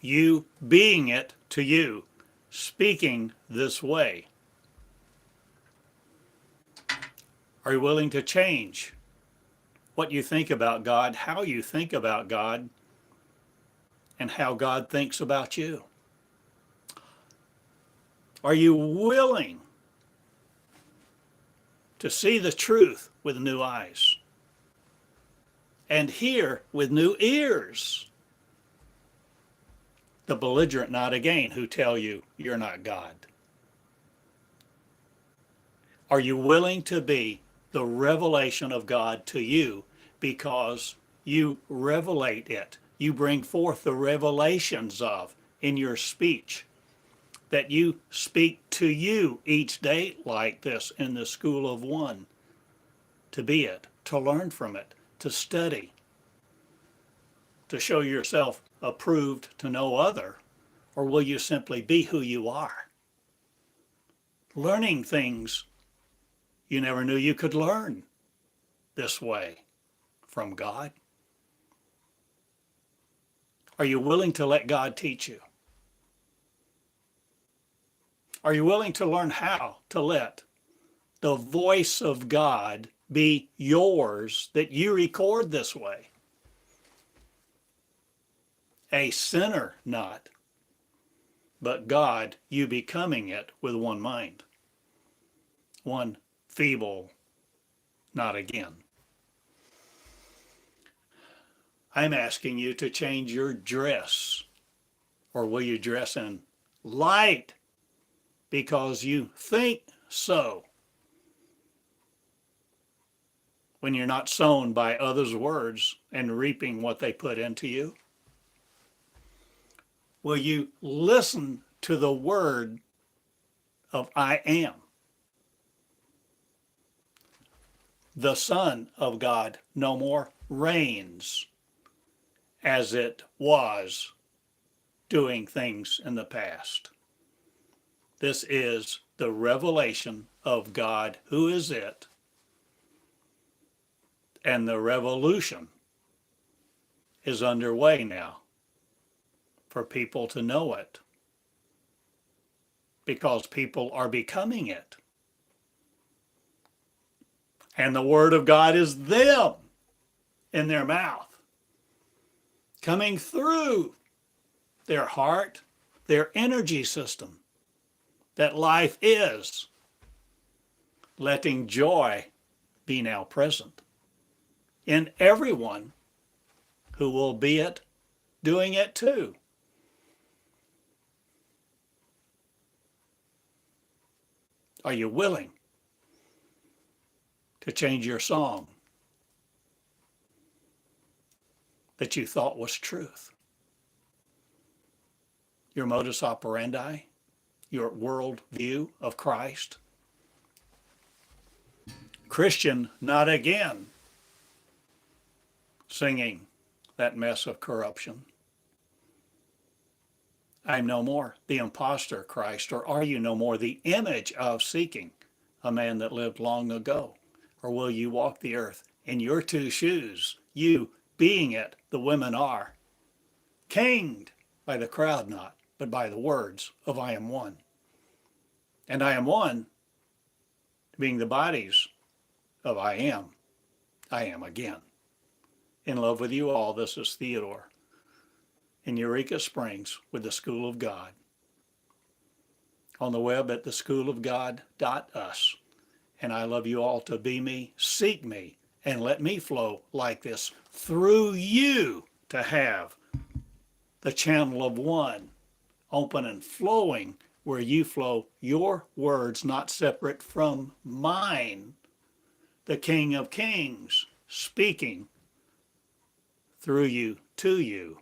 you being it to you, speaking this way. Are you willing to change what you think about God, how you think about God, and how God thinks about you? Are you willing to see the truth with new eyes and hear with new ears the belligerent not again who tell you you're not God? Are you willing to be the revelation of God to you because you revelate it? You bring forth the revelations of in your speech, that you speak to you each day like this in the school of one, to be it, to learn from it, to study, to show yourself approved to no other? Or will you simply be who you are, learning things you never knew you could learn this way from God? Are you willing to let God teach you? Are you willing to learn how to let the voice of God be yours, that you record this way? A sinner not, but God, you becoming it with one mind, one feeble not again. I'm asking you to change your dress, or will you dress in light because you think so, when you're not sown by others' words and reaping what they put into you? Will you listen to the word of I am? The Son of God no more reigns as it was doing things in the past. This is the revelation of God, who is it, and the revolution is underway now for people to know it, because people are becoming it. And the word of God is them in their mouth, coming through their heart, their energy system, that life is, letting joy be now present in everyone who will be it, doing it too. Are you willing to change your song that you thought was truth? Your modus operandi, your world view of Christ? Christian, not again, singing that mess of corruption. I'm no more the imposter Christ, or are you no more the image of seeking a man that lived long ago? Or will you walk the earth in your two shoes, you being it, the women are, kinged by the crowd not, but by the words of I am one. And I am one, being the bodies of I am again. In love with you all, this is Theodore in Eureka Springs with the School of God. On the web at theschoolofgod.us. And I love you all to be me, seek me, and let me flow like this through you, to have the channel of one open and flowing, where you flow your words not separate from mine, the King of Kings, speaking through you to you,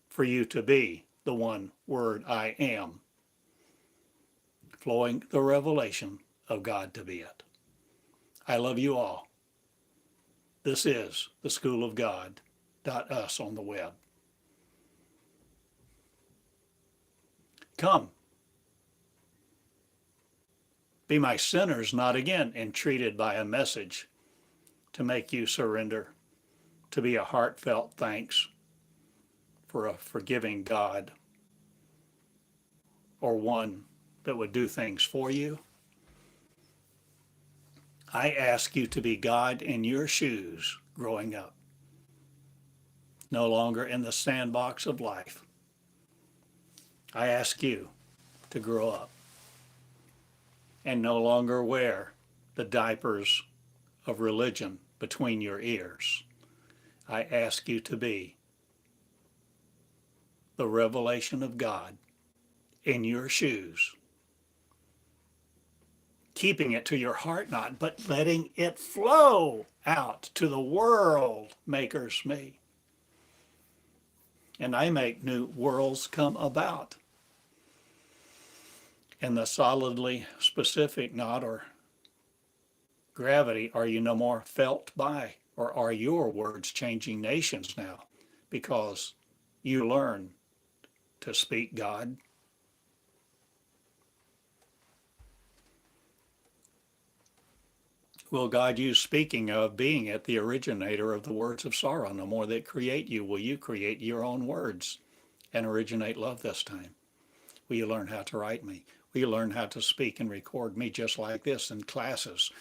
for you to be the one word I am, flowing the revelation of God to be it. I love you all. This is the School of God.us on the web. Come, be my sinners not again, entreated by a message to make you surrender, to be a heartfelt thanks for a forgiving God or one that would do things for you. I ask you to be God in your shoes growing up, no longer in the sandbox of life. I ask you to grow up and no longer wear the diapers of religion between your ears. I ask you to be the revelation of God in your shoes, keeping it to your heart knot, but letting it flow out to the world makers me. And I make new worlds come about. In the solidly specific knot or gravity, are you no more felt by, or are your words changing nations now because you learn to speak God? Will God use speaking of being it, the originator of the words of sorrow, no more that create you? Will you create your own words and originate love this time? Will you learn how to write me? Will you learn how to speak and record me just like this in classes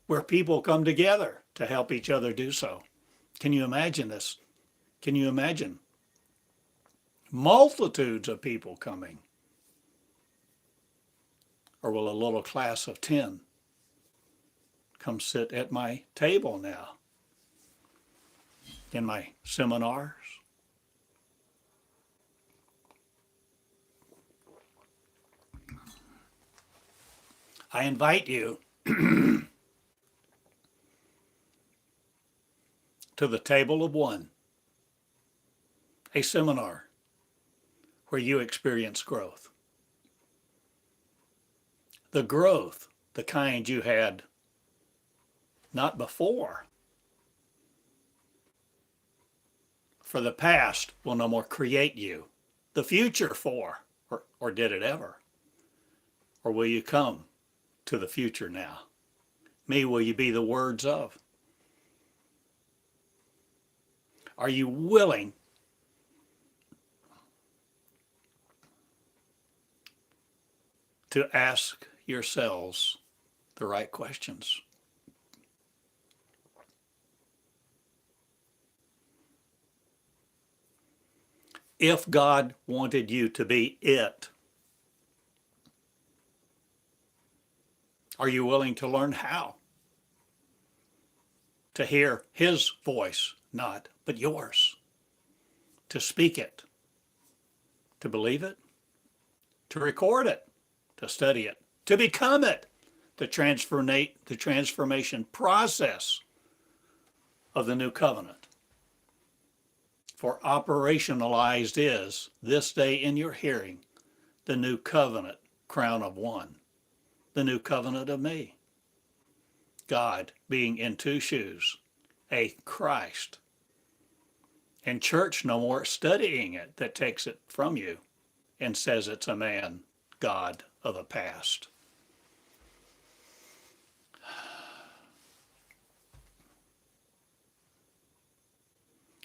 where people come together to help each other do so? Can you imagine this? Can you imagine multitudes of people coming? Or will a little class of 10 come sit at my table now in my seminars? I invite you to the table of one, a seminar where you experience growth. The growth, the kind you had not before. For the past will no more create you. The future for, or did it ever? Or will you come to the future now? Me, will you be the words of? Are you willing to ask yourselves the right questions? If God wanted you to be it, are you willing to learn how? To hear his voice, not but yours. To speak it, to believe it, to record it, to study it, to become it, the transformation process of the new covenant. For operationalized is this day in your hearing the new covenant crown of one, the new covenant of me. God being in two shoes, a Christ. And church no more studying it that takes it from you and says it's a man, God of the past.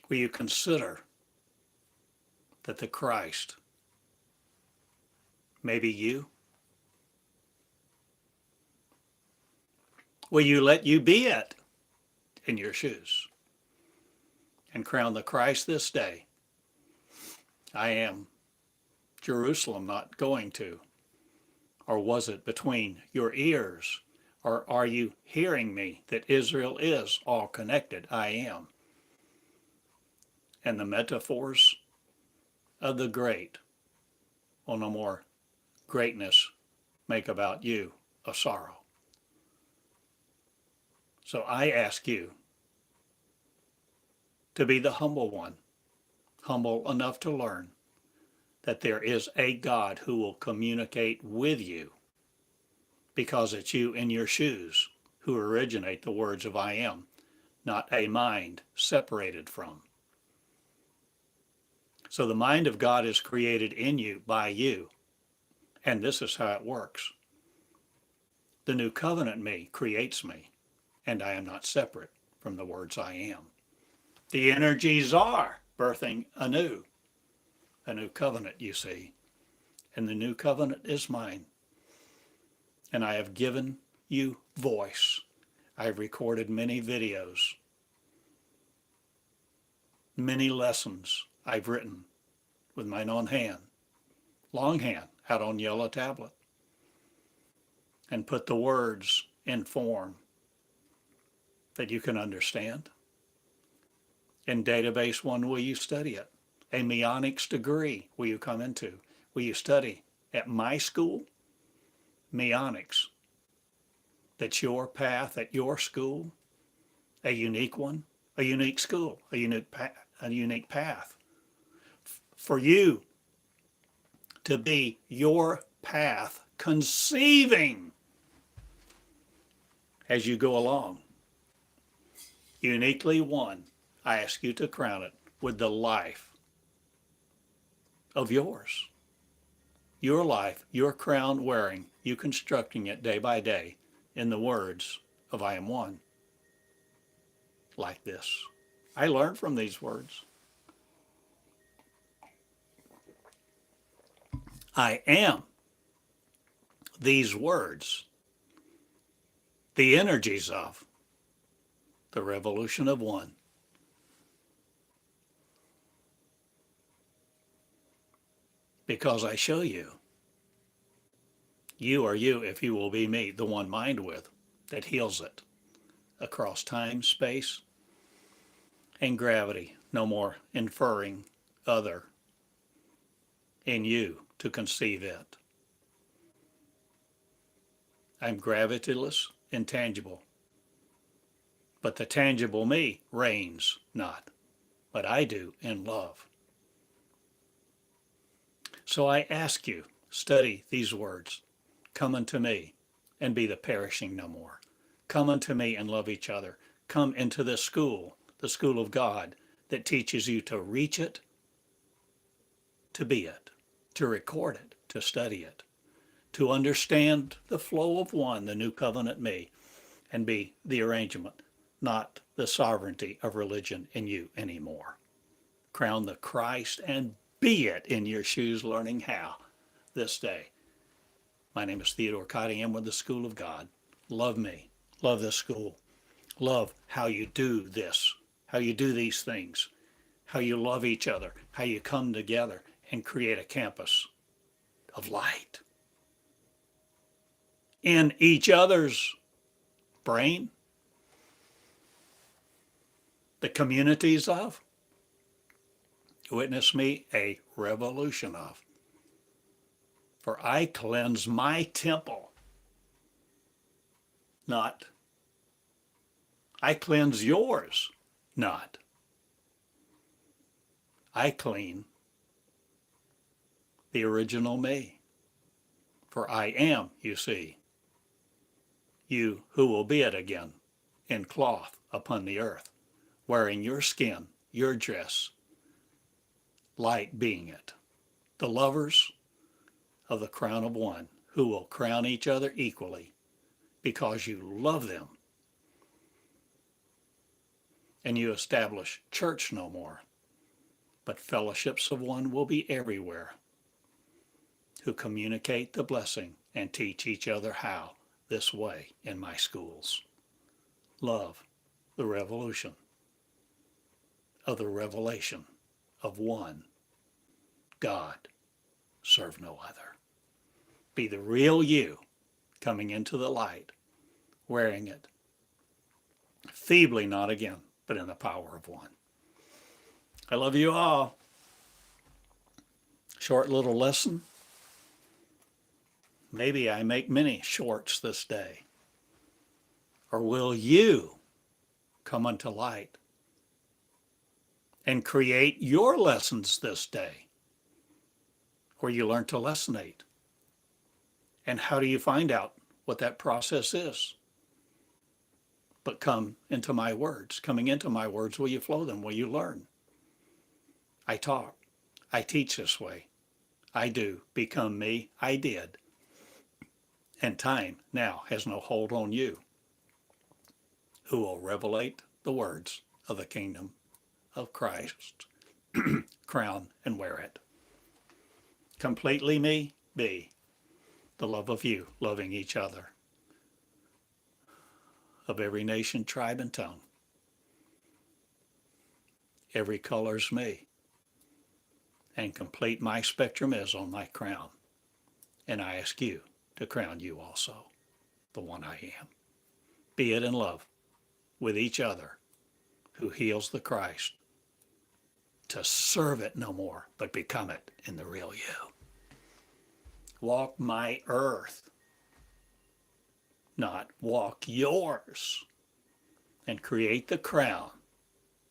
Will you consider that the Christ may be you? Will you let you be it in your shoes and crown the Christ this day? I am Jerusalem not going to. Or was it between your ears? Or are you hearing me that Israel is all connected? I am. And the metaphors of the great will no more greatness make about you a sorrow. So I ask you to be the humble one, humble enough to learn that there is a God who will communicate with you because it's you in your shoes who originate the words of I am, not a mind separated from. So the mind of God is created in you by you, and this is how it works. The new covenant me creates me, and I am not separate from the words I am. The energies are birthing a new covenant, you see. And the new covenant is mine. And I have given you voice. I've recorded many videos, many lessons I've written with mine own hand, longhand, out on yellow tablet, and put the words in form that you can understand. In database one, will you study it? A Meonics degree will you come into? Will you study at my school? Meonics. That's your path at your school, a unique one, a unique school, a unique path. For you to be your path, conceiving as you go along. Uniquely one, I ask you to crown it with the life of yours. Your life, your crown wearing, you constructing it day by day in the words of I am one. Like this. I learned from these words. I am these words, the energies of the revolution of one. Because I show you, you are you if you will be me, the one mind with, that heals it across time, space, and gravity. No more inferring other in you to conceive it. I'm gravityless, intangible. But the tangible me reigns not, but I do in love. So I ask you, study these words. Come unto me and be the perishing no more. Come unto me and love each other. Come into the school of God that teaches you to reach it, to be it, to record it, to study it, to understand the flow of one, the new covenant me, and be the arrangement, not the sovereignty of religion in you anymore. Crown the Christ and be it in your shoes, learning how this day. My name is Theodore Cottingham with the School of God. Love me. Love this school. Love how you do this, how you do these things, how you love each other, how you come together and create a campus of light in each other's brain, the communities of, witness me, a revolution of. For I cleanse my temple, not. I cleanse yours, not. I clean the original me. For I am, you see, you who will be it again, in cloth upon the earth, wearing your skin, your dress, light being it, the lovers of the crown of one, who will crown each other equally because you love them. And you establish church no more, but fellowships of one will be everywhere, who communicate the blessing and teach each other how this way in my schools. Love the revolution of the revelation of one God, serve no other. Be the real you coming into the light, wearing it feebly, not again, but in the power of one. I love you all. Short little lesson. Maybe I make many shorts this day. Or will you come unto light and create your lessons this day, where you learn to lessonate? And how do you find out what that process is? But come into my words. Coming into my words, will you flow them? Will you learn? I talk. I teach this way. I do. Become me. I did. And time now has no hold on you, who will revelate the words of the kingdom of Christ crown and wear it. Completely me, be the love of you, loving each other, of every nation, tribe, and tongue. Every color's me, and complete my spectrum is on my crown. And I ask you to crown you also, the one I am. Be it in love with each other, who heals the Christ, to serve it no more, but become it in the real you. Walk my earth, not walk yours, and create the crown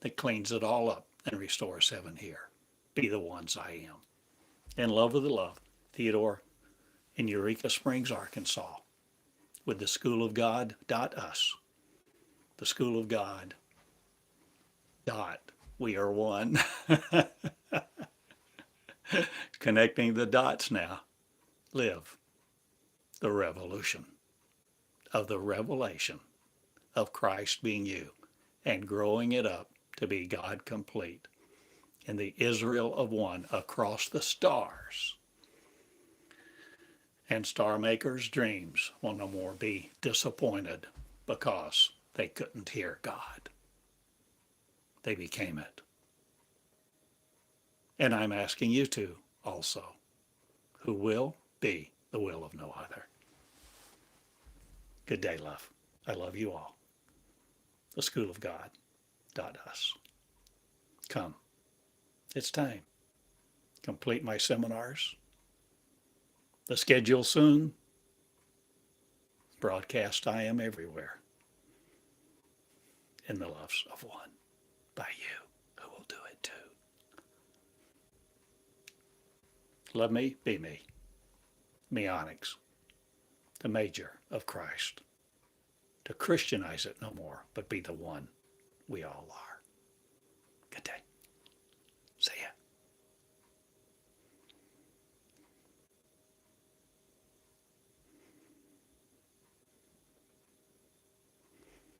that cleans it all up and restores heaven here. Be the ones I am. In love with the love, Theodore in Eureka Springs, Arkansas, with the School of God .us. The School of God we are one. Connecting the dots now. Live the revolution of the revelation of Christ being you, and growing it up to be God complete in the Israel of one across the stars. And star makers' dreams will no more be disappointed because they couldn't hear God. They became it. And I'm asking you to also, who will be the will of no other. Good day, love. I love you all. The School of God .us. Come. It's time. Complete my seminars. The schedule soon. Broadcast I am everywhere. In the loves of one. By you, who will do it too. Love me, be me. Meonics, the major of Christ. To Christianize it no more, but be the one we all are.